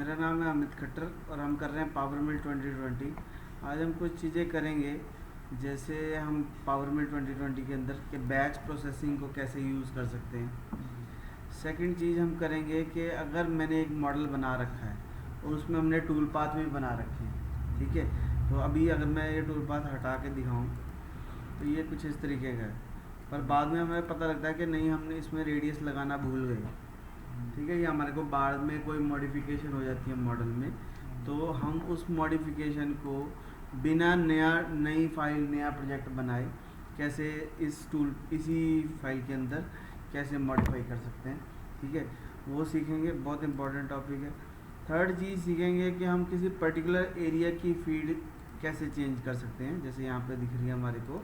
मेरा नाम है अमित खट्टर और हम कर रहे हैं पावर मिल 2020। आज हम कुछ चीज़ें करेंगे, जैसे हम पावर मिल 2020 के अंदर के बैच प्रोसेसिंग को कैसे यूज़ कर सकते हैं। सेकंड चीज़ हम करेंगे कि अगर मैंने एक मॉडल बना रखा है और उसमें हमने टूल पाथ भी बना रखे हैं, ठीक है, तो अभी अगर मैं ये टूल पाथ हटा के दिखाऊं तो ये कुछ इस तरीके का है, पर बाद में हमें पता लगता है कि नहीं, हमने इसमें रेडियस लगाना भूल गए, ठीक है, या हमारे को बाद में कोई मॉडिफिकेशन हो जाती है मॉडल में, तो हम उस मॉडिफिकेशन को बिना नई फाइल नया प्रोजेक्ट बनाए कैसे इसी फाइल के अंदर कैसे मॉडिफाई कर सकते हैं, ठीक है, वो सीखेंगे। बहुत इंपॉर्टेंट टॉपिक है। थर्ड चीज़ सीखेंगे कि हम किसी पर्टिकुलर एरिया की फीड कैसे चेंज कर सकते हैं। जैसे यहाँ पे दिख रही है हमारे को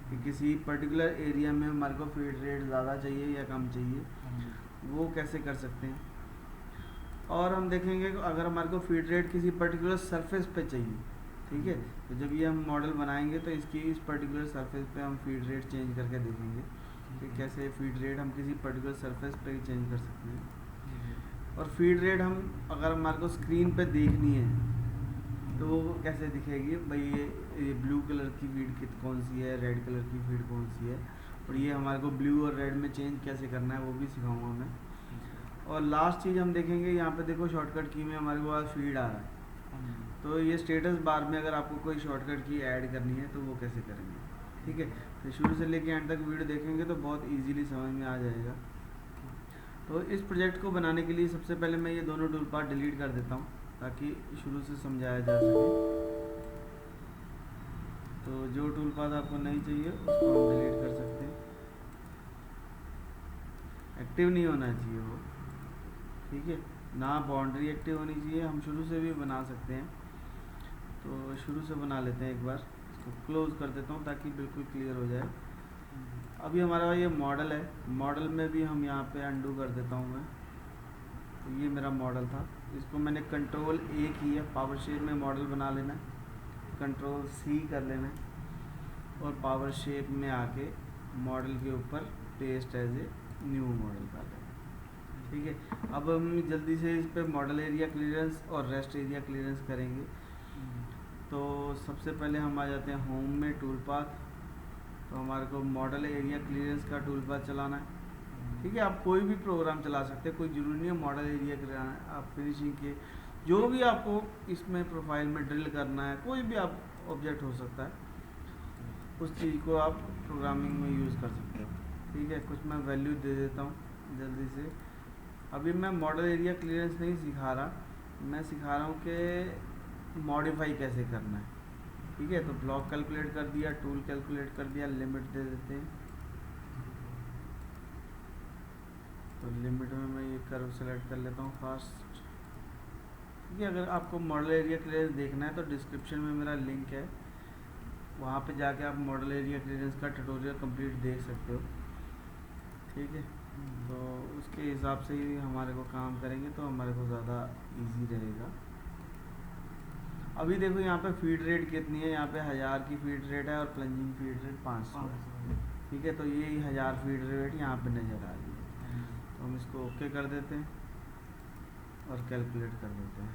कि किसी पर्टिकुलर एरिया में हमारे को फीड रेट ज़्यादा चाहिए या कम चाहिए, वो कैसे कर सकते हैं। और हम देखेंगे कि अगर हमारे को फीड रेट किसी पर्टिकुलर सरफेस पे चाहिए, ठीक है, तो जब ये हम मॉडल बनाएंगे तो इसकी इस पर्टिकुलर सरफेस पे हम फीड रेट चेंज करके देखेंगे कि कैसे फीड रेट हम किसी पर्टिकुलर सरफेस पे ही चेंज कर सकते हैं। और फीड रेट हम अगर हमारे को स्क्रीन पे देखनी है तो वो कैसे दिखेगी, भाई ये ब्लू कलर की फीड कौन सी है, रेड कलर की फीड कौन सी है, और ये हमारे को ब्लू और रेड में चेंज कैसे करना है, वो भी सिखाऊंगा मैं। और लास्ट चीज़ हम देखेंगे, यहाँ पे देखो शॉर्टकट की में हमारे पास फीड आ रहा है, तो ये स्टेटस बार में अगर आपको कोई शॉर्टकट की ऐड करनी है तो वो कैसे करेंगे, ठीक है। तो शुरू से लेके एंड तक वीडियो देखेंगे तो बहुत इजीली समझ में आ जाएगा। तो इस प्रोजेक्ट को बनाने के लिए सबसे पहले मैं ये दोनों टूल पार्ट डिलीट कर देता हूँ ताकि शुरू से समझाया जा सके। तो जो टूल पाथ आपको नहीं चाहिए उसको हम डिलीट कर सकते हैं। एक्टिव नहीं होना चाहिए वो, ठीक है, ना बाउंड्री एक्टिव होनी चाहिए। हम शुरू से भी बना सकते हैं, तो शुरू से बना लेते हैं। एक बार इसको क्लोज कर देता हूँ ताकि बिल्कुल क्लियर हो जाए। अभी हमारा ये मॉडल है, मॉडल में भी हम यहाँ पे अंडू कर देता हूँ मैं। तो ये मेरा मॉडल था, इसको मैंने कंट्रोल A किया, पावर शेप में मॉडल बना लेना है, कंट्रोल C कर लेना है और पावर शेप में आके मॉडल के ऊपर paste as a new model कर लेना, ठीक है। अब हम जल्दी से इस पर मॉडल एरिया क्लियरेंस और रेस्ट एरिया क्लियरेंस करेंगे। तो सबसे पहले हम आ जाते हैं होम में, टूल पाथ। तो हमारे को मॉडल एरिया क्लियरेंस का टूल पाथ चलाना है, ठीक है। आप कोई भी प्रोग्राम चला सकते हैं, कोई ज़रूरी नहीं है मॉडल एरिया कराना है। आप फिनिशिंग के जो भी आपको इसमें प्रोफाइल में ड्रिल करना है, कोई भी आप ऑब्जेक्ट हो सकता है, उस चीज़ को आप प्रोग्रामिंग में यूज़ कर सकते हो, ठीक है। कुछ मैं वैल्यू दे देता हूँ जल्दी से। अभी मैं मॉडल एरिया क्लियरेंस नहीं सिखा रहा, मैं सिखा रहा हूँ कि मॉडिफाई कैसे करना है, ठीक है। तो ब्लॉक कैलकुलेट कर दिया, टूल कैलकुलेट कर दिया, लिमिट दे देते हैं। तो लिमिट में मैं ये कर्व सेलेक्ट कर लेता हूँ फास्ट, ठीक है। अगर आपको मॉडल एरिया क्लियरेंस देखना है तो डिस्क्रिप्शन में मेरा लिंक है, वहाँ पे जाके आप मॉडल एरिया क्लियरेंस का ट्यूटोरियल कंप्लीट देख सकते हो, ठीक है। तो उसके हिसाब से ही हमारे को काम करेंगे तो हमारे को ज़्यादा इजी रहेगा। अभी देखो यहाँ पे फीड रेट कितनी है, यहाँ पे 1000 की फीड रेट है और प्लंजिंग फीड रेट 500 है, ठीक है। तो ये 1000 फीड रेट यहाँ पे नज़र आ रही है, तो हम इसको ओके कर देते हैं और कैलकुलेट कर देते हैं।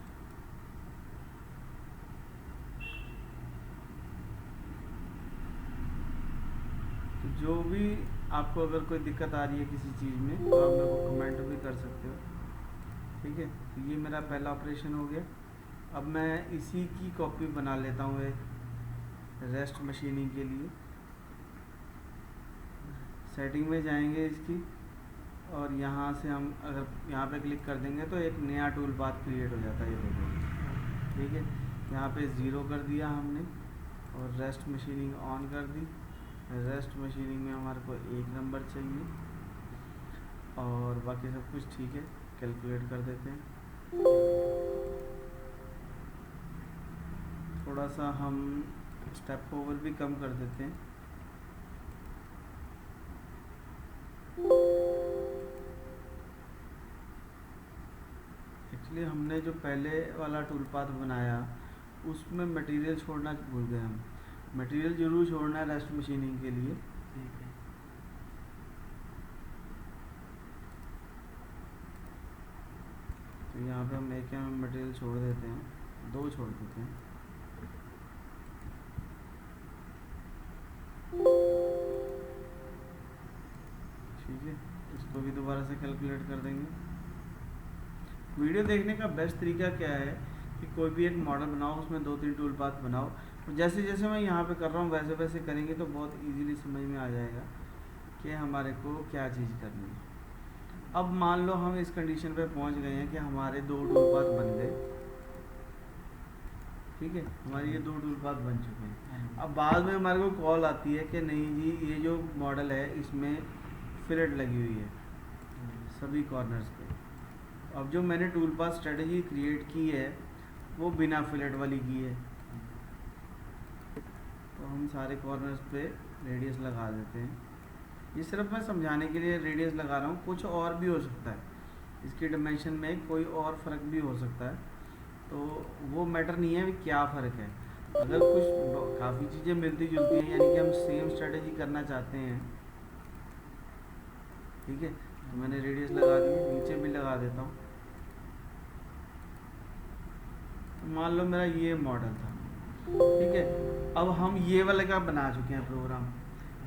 तो जो भी आपको अगर कोई दिक्कत आ रही है किसी चीज़ में तो आप मेरे को कमेंट भी कर सकते हो, ठीक है। तो ये मेरा पहला ऑपरेशन हो गया। अब मैं इसी की कॉपी बना लेता हूँ एक रेस्ट मशीनिंग के लिए। सेटिंग में जाएंगे इसकी और यहाँ से हम अगर यहाँ पे क्लिक कर देंगे तो एक नया टूल पाथ क्रिएट हो जाता है, ये देखो, ठीक है। यहाँ पे 0 कर दिया हमने और रेस्ट मशीनिंग ऑन कर दी। रेस्ट मशीनिंग में हमारे को 1 नंबर चाहिए और बाकी सब कुछ ठीक है। कैलकुलेट कर देते हैं। थोड़ा सा हम स्टेप ओवर भी कम कर देते हैं। एक्चुअली हमने जो पहले वाला टूल पाथ बनाया उसमें मटेरियल छोड़ना भूल गए हम। मटेरियल जरूर छोड़ना है रेस्ट मशीनिंग के लिए, ठीक है। तो तो यहाँ पे हम एक मटेरियल छोड़ देते हैं, 2 छोड़ देते हैं। ठीक है, इसको भी दोबारा से कैलकुलेट कर देंगे। वीडियो देखने का बेस्ट तरीका क्या है कि कोई भी एक मॉडल बनाओ, उसमें 2-3 टूल पाथ बनाओ, और जैसे जैसे मैं यहाँ पे कर रहा हूँ वैसे वैसे करेंगे तो बहुत इजीली समझ में आ जाएगा कि हमारे को क्या चीज़ करनी है। अब मान लो हम इस कंडीशन पे पहुँच गए हैं कि हमारे 2 टूल पाथ बन गए। ठीक है, हमारे ये 2 टूल पाथ बन चुके हैं। अब बाद में हमारे को कॉल आती है कि नहीं जी, ये जो मॉडल है इसमें फिलेट लगी हुई है सभी कॉर्नर्स पे। अब जो मैंने टूल पाथ स्ट्रेटजी क्रिएट की है वो बिना फिलेट वाली की है, तो हम सारे कॉर्नर्स पे रेडियस लगा देते हैं। ये सिर्फ मैं समझाने के लिए रेडियस लगा रहा हूँ, कुछ और भी हो सकता है, इसकी डायमेंशन में कोई और फ़र्क भी हो सकता है, तो वो मैटर नहीं है कि क्या फ़र्क है। अगर कुछ काफ़ी चीज़ें मिलती जुलती हैं, यानी कि हम सेम स्ट्रेटजी करना चाहते हैं, ठीक है, तो मैंने रेडियस लगा दी, नीचे भी लगा देता हूँ। मान लो मेरा ये मॉडल था, ठीक है, अब हम ये वाले का बना चुके हैं प्रोग्राम।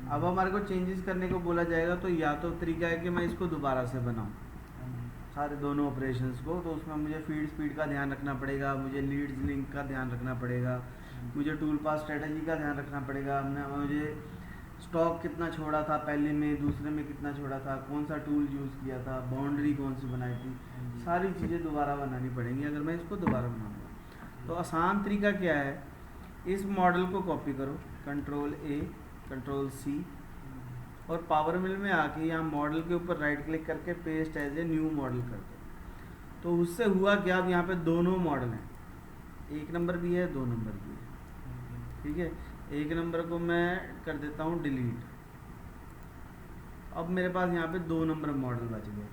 अब हमारे को चेंजेस करने को बोला जाएगा, तो या तो तरीका है कि मैं इसको दोबारा से बनाऊँ सारे दोनों ऑपरेशंस को, तो उसमें मुझे फीड स्पीड का ध्यान रखना पड़ेगा, मुझे लीड्स लिंक का ध्यान रखना पड़ेगा, मुझे टूल पाथ स्ट्रेटजी का ध्यान रखना पड़ेगा, मुझे स्टॉक कितना छोड़ा था पहले में, दूसरे में कितना छोड़ा था, कौन सा टूल यूज़ किया था, बाउंड्री कौन सी बनाई थी, सारी चीज़ें दोबारा बनानी पड़ेंगी अगर मैं इसको दोबारा बनाऊँगा। तो आसान तरीका क्या है, इस मॉडल को कॉपी करो, Ctrl+A, Ctrl+C, और पावर मिल में आके यहाँ मॉडल के ऊपर राइट क्लिक करके paste as a new model कर दो। तो उससे हुआ क्या, अब यहाँ पे दोनों मॉडल हैं, 1 नंबर भी है, 2 नंबर भी है। ठीक है, 1 नंबर को मैं कर देता हूँ डिलीट। अब मेरे पास यहाँ पे 2 नंबर मॉडल बच गए।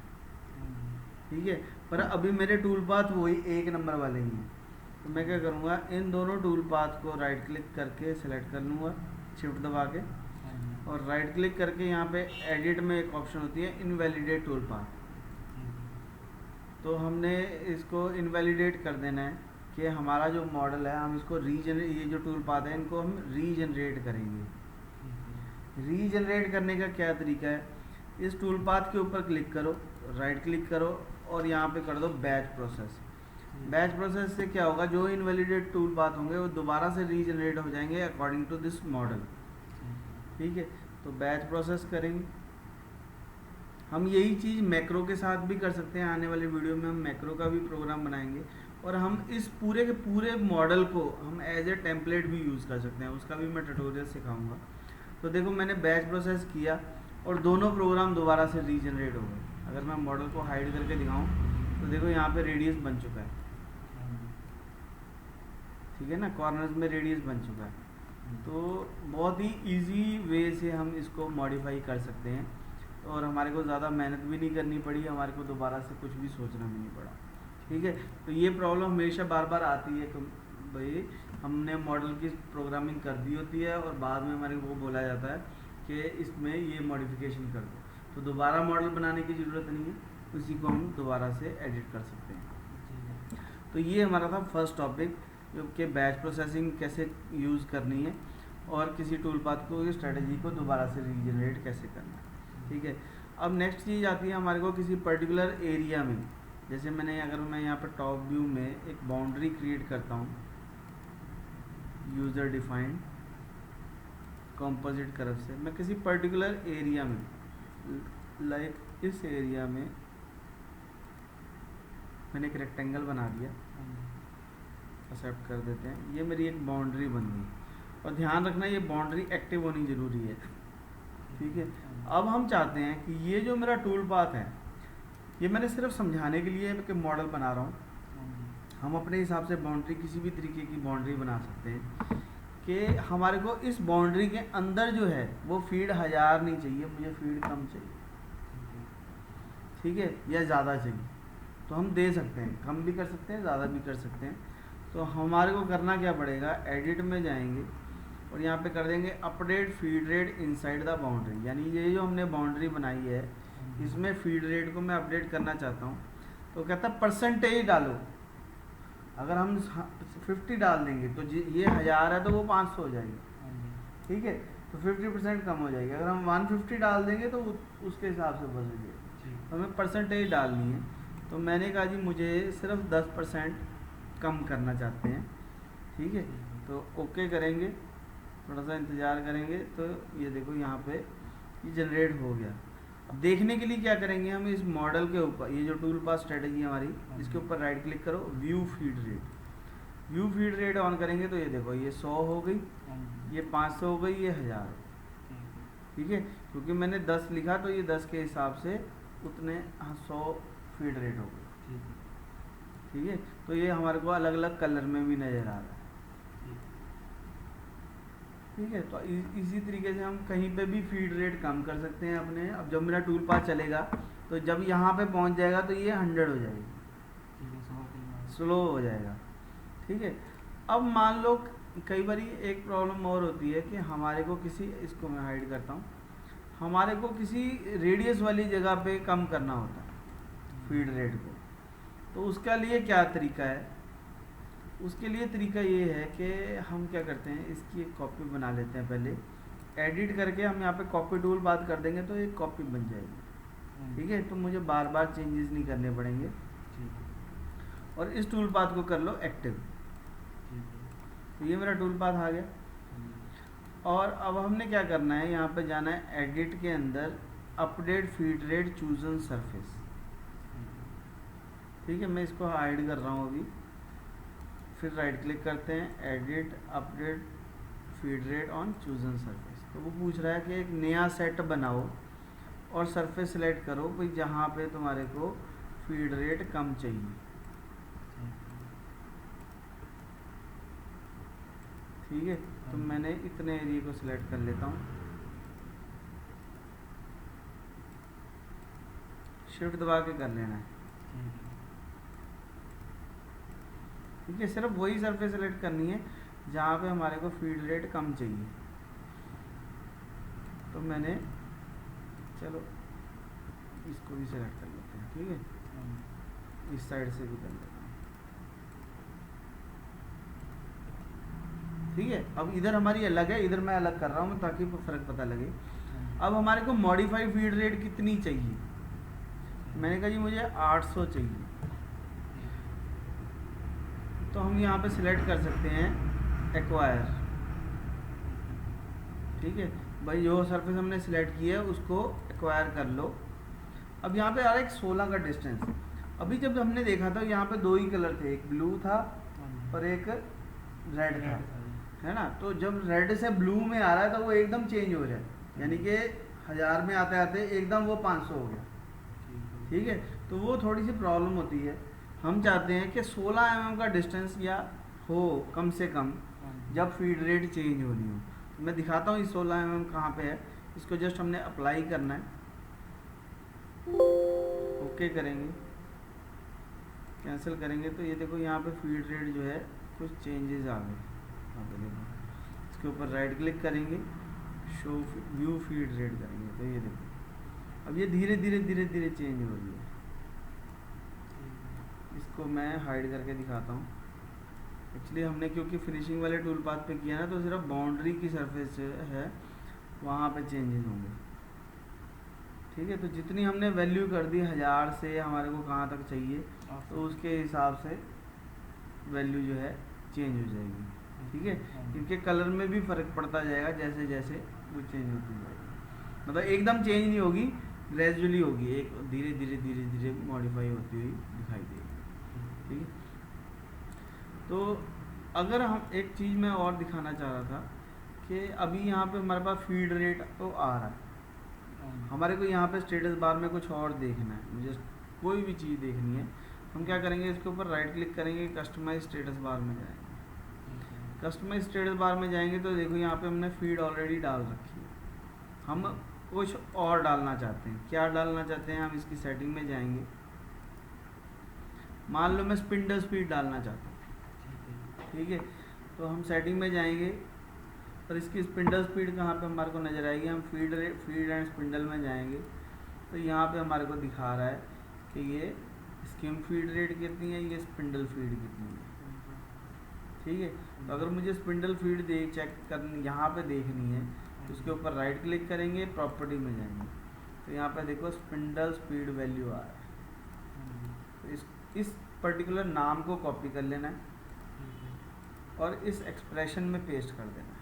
ठीक है, पर अभी मेरे टूल पाथ वही 1 नंबर वाले ही हैं, तो मैं क्या करूँगा, इन दोनों टूल पाथ को राइट क्लिक करके सिलेक्ट कर लूँगा, शिफ्ट दबा के, और राइट क्लिक करके यहाँ पे एडिट में एक ऑप्शन होती है इनवैलिडेट टूल पाथ, तो हमने इसको इनवैलिडेट कर देना है कि हमारा जो मॉडल है हम इसको ये जो टूल पाथ है इनको हम रीजनरेट करेंगे। रीजनरेट करने का क्या तरीका है, इस टूल पाथ के ऊपर क्लिक करो, राइट क्लिक करो और यहाँ पे कर दो बैच प्रोसेस। बैच प्रोसेस से क्या होगा, जो इनवैलिडेट टूल पाथ होंगे वो दोबारा से रीजनरेट हो जाएंगे अकॉर्डिंग टू दिस मॉडल। ठीक है, तो बैच प्रोसेस करेंगे। हम यही चीज़ मैक्रो के साथ भी कर सकते हैं, आने वाले वीडियो में हम मैक्रो का भी प्रोग्राम बनाएंगे, और हम इस पूरे के पूरे मॉडल को हम एज ए टेम्पलेट भी यूज़ कर सकते हैं, उसका भी मैं ट्यूटोरियल सिखाऊंगा। तो देखो मैंने बैच प्रोसेस किया और दोनों प्रोग्राम दोबारा से रीजनरेट हो गए। अगर मैं मॉडल को हाइड करके दिखाऊँ तो देखो यहाँ पे रेडियस बन चुका है, ठीक है ना, कॉर्नर्स में रेडियस बन चुका है। तो बहुत ही इजी वे से हम इसको मॉडिफाई कर सकते हैं, और हमारे को ज़्यादा मेहनत भी नहीं करनी पड़ी, हमारे को दोबारा से कुछ भी सोचना भी नहीं पड़ा। ठीक है, तो ये प्रॉब्लम हमेशा बार बार आती है कि भाई हमने मॉडल की प्रोग्रामिंग कर दी होती है और बाद में हमारे को बोला जाता है कि इसमें ये मॉडिफिकेशन कर दो, तो दोबारा मॉडल बनाने की ज़रूरत नहीं है, उसी को हम दोबारा से एडिट कर सकते हैं। तो ये हमारा था फर्स्ट टॉपिक, जो कि बैच प्रोसेसिंग कैसे यूज़ करनी है और किसी टूल पाथ को स्ट्रेटजी को दोबारा से रीजनरेट कैसे करना है। ठीक है, अब नेक्स्ट चीज़ आती है हमारे को किसी पर्टिकुलर एरिया में, जैसे अगर मैं यहाँ पर टॉप व्यू में एक बाउंड्री क्रिएट करता हूँ, यूज़र डिफाइंड कंपोजिट कर्व से, मैं किसी पर्टिकुलर एरिया में, लाइक इस एरिया में मैंने एक रेक्टेंगल बना दिया, एक्सेप्ट कर देते हैं, ये मेरी एक बाउंड्री बन गई, और ध्यान रखना ये बाउंड्री एक्टिव होनी ज़रूरी है। ठीक है, अब हम चाहते हैं कि ये जो मेरा टूल पाथ है, ये मैंने सिर्फ समझाने के लिए कि मॉडल बना रहा हूँ, हम अपने हिसाब से बाउंड्री किसी भी तरीके की बाउंड्री बना सकते हैं कि हमारे को इस बाउंड्री के अंदर जो है वो फीड 1000 नहीं चाहिए, मुझे फीड कम चाहिए। ठीक है, या ज़्यादा चाहिए तो हम दे सकते हैं, कम भी कर सकते हैं, ज़्यादा भी कर सकते हैं। तो हमारे को करना क्या पड़ेगा, एडिट में जाएंगे और यहाँ पे कर देंगे update feed rate inside the boundary, यानी ये जो हमने बाउंड्री बनाई है इसमें फीड रेट को मैं अपडेट करना चाहता हूँ, तो कहता है परसेंटेज डालो। अगर हम 50 डाल देंगे तो ये 1000 है तो वो 500 हो जाएगी, ठीक है, तो 50% कम हो जाएगी। अगर हम 150 डाल देंगे तो उसके हिसाब से बदल तो हमें परसेंटेज डालनी है। तो मैंने कहा जी मुझे सिर्फ 10% कम करना चाहते हैं, ठीक है, तो ओके करेंगे, थोड़ा सा इंतज़ार करेंगे। तो ये देखो यहाँ पे ये जनरेट हो गया। अब देखने के लिए क्या करेंगे, हम इस मॉडल के ऊपर, ये जो टूल पास स्ट्रेटजी हमारी, इसके ऊपर राइट क्लिक करो, view feed rate. View feed rate on करेंगे तो ये देखो ये 100 हो गई, ये 500 हो गई, ये 1000, ठीक है, क्योंकि मैंने 10 लिखा तो ये 10 के हिसाब से उतने 100 फीड रेट हो गई, ठीक है। तो ये हमारे को अलग अलग कलर में भी नज़र आ रहा है, ठीक है। तो इसी तरीके से हम कहीं पे भी फीड रेट कम कर सकते हैं अपने। अब जब मेरा टूल पास चलेगा तो जब यहाँ पे पहुँच जाएगा तो ये 100 हो जाएगी, स्लो हो जाएगा, ठीक है। अब मान लो कई बार एक प्रॉब्लम और होती है कि हमारे को किसी, इसको मैं हाइड करता हूँ, हमारे को किसी रेडियस वाली जगह पे कम करना होता है फीड रेट को। तो उसके लिए क्या तरीका है, उसके लिए तरीका ये है कि हम क्या करते हैं, इसकी एक कॉपी बना लेते हैं। पहले एडिट करके हम यहाँ पे कॉपी टूल बात कर देंगे तो एक कॉपी बन जाएगी, ठीक है। तो मुझे बार बार चेंजेस नहीं करने पड़ेंगे, और इस टूल पाथ को कर लो एक्टिव। तो ये मेरा टूल पाथ आ गया। और अब हमने क्या करना है, यहाँ पे जाना है एडिट के अंदर, update feed rate chosen surface, ठीक है। मैं इसको हाइड कर रहा हूँ अभी। फिर राइट क्लिक करते हैं, edit update feed rate on chosen surface. तो वो पूछ रहा है कि एक नया सेट बनाओ और सरफेस सेलेक्ट करो भाई जहाँ पे तुम्हारे को फीड रेट कम चाहिए, ठीक है। तो मैंने इतने एरिया को सिलेक्ट कर लेता हूँ, शिफ्ट दबा के कर लेना है, ठीक है। सिर्फ वही सरफेस सेलेक्ट करनी है जहाँ पे हमारे को फीड रेट कम चाहिए। तो मैंने, चलो इसको भी सेलेक्ट कर लेते हैं, ठीक है, इस साइड से भी कर लेते हैं, ठीक है। अब इधर हमारी अलग है, इधर मैं अलग कर रहा हूँ ताकि फ़र्क पता लगे। अब हमारे को मॉडिफाई फीड रेट कितनी चाहिए, मैंने कहा जी मुझे 800 चाहिए। तो हम यहाँ पे सिलेक्ट कर सकते हैं एक्वायर, ठीक है भाई, जो सरफेस हमने सिलेक्ट किया है उसको एक्वायर कर लो। अब यहाँ पे आ रहा है एक 16 का डिस्टेंस। अभी जब हमने देखा था यहाँ पे दो ही कलर थे, एक ब्लू था और एक रेड था, है ना। तो जब रेड से ब्लू में आ रहा है तो वो एकदम चेंज हो जाए, यानी कि 1000 में आते आते एकदम वो 500 हो गया, ठीक है। तो वो थोड़ी सी प्रॉब्लम होती है। हम चाहते हैं कि 16 mm का डिस्टेंस या हो कम से कम जब फीड रेट चेंज होनी हो। तो मैं दिखाता हूँ ये 16 mm कहाँ पे है। इसको जस्ट हमने अप्लाई करना है, ओके करेंगे, कैंसिल करेंगे तो ये देखो यहाँ पे फीड रेट जो है कुछ चेंजेस आ गए। यहाँ पे देखो, इसके ऊपर राइट क्लिक करेंगे, शो व्यू फीड रेट करेंगे तो ये देखो अब ये धीरे धीरे धीरे धीरे चेंज हो रही है। इसको मैं हाइड करके दिखाता हूँ। एक्चुअली हमने क्योंकि फिनिशिंग वाले टूल पाथ पे किया ना, तो सिर्फ बाउंड्री की सरफेस है वहाँ पे चेंजेस होंगे, ठीक है। तो जितनी हमने वैल्यू कर दी 1000 से हमारे को कहाँ तक चाहिए, तो उसके हिसाब से वैल्यू जो है चेंज हो जाएगी, ठीक है। इनके कलर में भी फ़र्क पड़ता जाएगा जैसे जैसे वो चेंज होती जाएगी, मतलब एकदम चेंज नहीं होगी, ग्रेजुअली होगी, एक धीरे धीरे धीरे धीरे मॉडिफाई होती हुई दिखाई देगी, ठीक है। तो अगर हम एक चीज़ मैं और दिखाना चाह रहा था कि अभी यहाँ पे हमारे पास फीड रेट तो आ रहा है, हमारे को यहाँ पे स्टेटस बार में कुछ और देखना है, मुझे कोई भी चीज़ देखनी है। हम क्या करेंगे, इसके ऊपर राइट क्लिक करेंगे, कस्टमाइज स्टेटस बार में जाएंगे। कस्टमाइज स्टेटस बार में जाएंगे तो देखो यहाँ पे हमने फीड ऑलरेडी डाल रखी है, हम कुछ और डालना चाहते हैं। क्या डालना चाहते हैं, हम इसकी सेटिंग में जाएंगे, मान लो मैं स्पिंडल स्पीड डालना चाहता हूँ, ठीक है। तो हम सेटिंग में जाएंगे और इसकी स्पिंडल स्पीड कहाँ पे हमारे को नज़र आएगी, हम फीड एंड स्पिंडल में जाएंगे तो यहाँ पे हमारे को दिखा रहा है कि ये स्किम फीड रेट कितनी है, ये स्पिंडल फीड कितनी है। ठीक है, तो अगर मुझे स्पिंडल फीड दे चेक करनी यहाँ पे देखनी है तो उसके ऊपर राइट क्लिक करेंगे, प्रॉपर्टी में जाएंगे तो यहाँ पे देखो स्पिंडल स्पीड वैल्यू आ रहा है। तो इस पर्टिकुलर नाम को कॉपी कर लेना है और इस एक्सप्रेशन में पेस्ट कर देना है।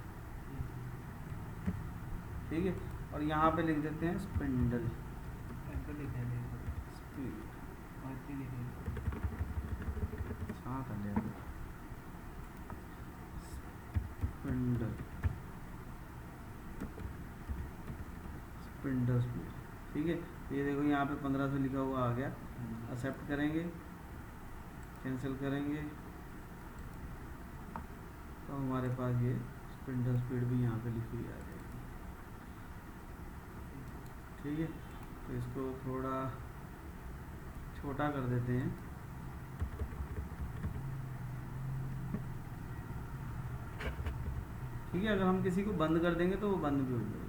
ठीक है, और यहाँ पे लिख देते हैं स्पिंडल स्पीड, साथ आ जाएगा स्पिंडल स्पिंडल स्पीड। ठीक है, ये देखो यहाँ पे 1500 लिखा हुआ आ गया। एक्सेप्ट करेंगे, कैंसिल करेंगे तो हमारे पास ये स्पिंडल स्पीड भी यहाँ पे लिखी हुई आ जाएगी। ठीक है, तो इसको थोड़ा छोटा कर देते हैं। ठीक है, अगर हम किसी को बंद कर देंगे तो वो बंद भी हो जाएगी।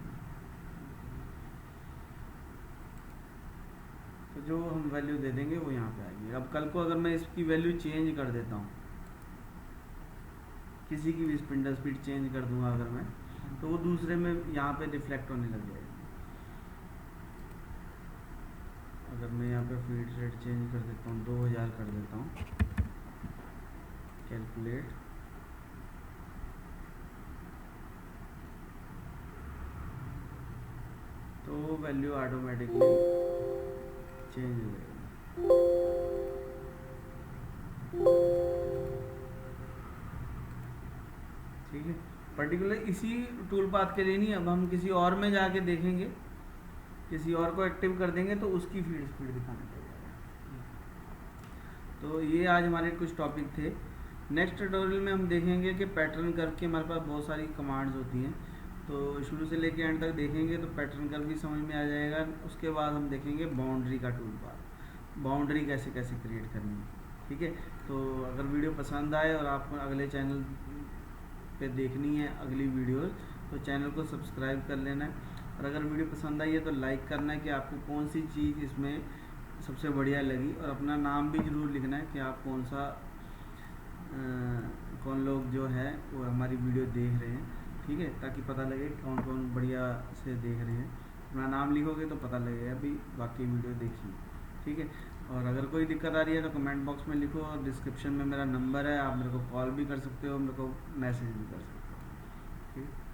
तो जो हम वैल्यू दे देंगे वो यहाँ पे आएगी। अब कल को अगर मैं इसकी वैल्यू चेंज कर देता हूँ, किसी की भी स्पिंडल स्पीड चेंज कर दूंगा अगर मैं, तो वो दूसरे में यहाँ पे रिफ्लेक्ट होने लग जाएगी। अगर मैं यहाँ पे फीड रेट चेंज कर देता हूँ, 2000 कर देता हूँ, कैलकुलेट, तो वैल्यू ऑटोमेटिकली चेंज हो जाएगी। ठीक है, पर्टिकुलर इसी टूल पाथ के लिए नहीं, अब हम किसी और में जाके देखेंगे, किसी और को एक्टिव कर देंगे तो उसकी फीड स्पीड दिखाने लग जाएगा। तो ये आज हमारे कुछ टॉपिक थे। नेक्स्ट ट्यूटोरियल में हम देखेंगे कि पैटर्न कर्व की हमारे पास बहुत सारी कमांड्स होती हैं, तो शुरू से लेके एंड तक देखेंगे तो पैटर्न कर्व भी समझ में आ जाएगा। उसके बाद हम देखेंगे बाउंड्री का टूल पाथ, बाउंड्री कैसे कैसे क्रिएट करनी है। ठीक है, तो अगर वीडियो पसंद आए और आपको अगले चैनल पे देखनी है अगली वीडियो, तो चैनल को सब्सक्राइब कर लेना है। और अगर वीडियो पसंद आई है तो लाइक करना है कि आपको कौन सी चीज़ इसमें सबसे बढ़िया लगी, और अपना नाम भी ज़रूर लिखना है कि आप कौन लोग जो है वो हमारी वीडियो देख रहे हैं। ठीक है, ताकि पता लगे कौन कौन बढ़िया से देख रहे हैं। अपना नाम लिखोगे तो पता लगेगा भी बाकी वीडियो देखिए। ठीक है, और अगर कोई दिक्कत आ रही है तो कमेंट बॉक्स में लिखो, और डिस्क्रिप्शन में मेरा नंबर है, आप मेरे को कॉल भी कर सकते हो, मेरे को मैसेज भी कर सकते हो। ठीक है।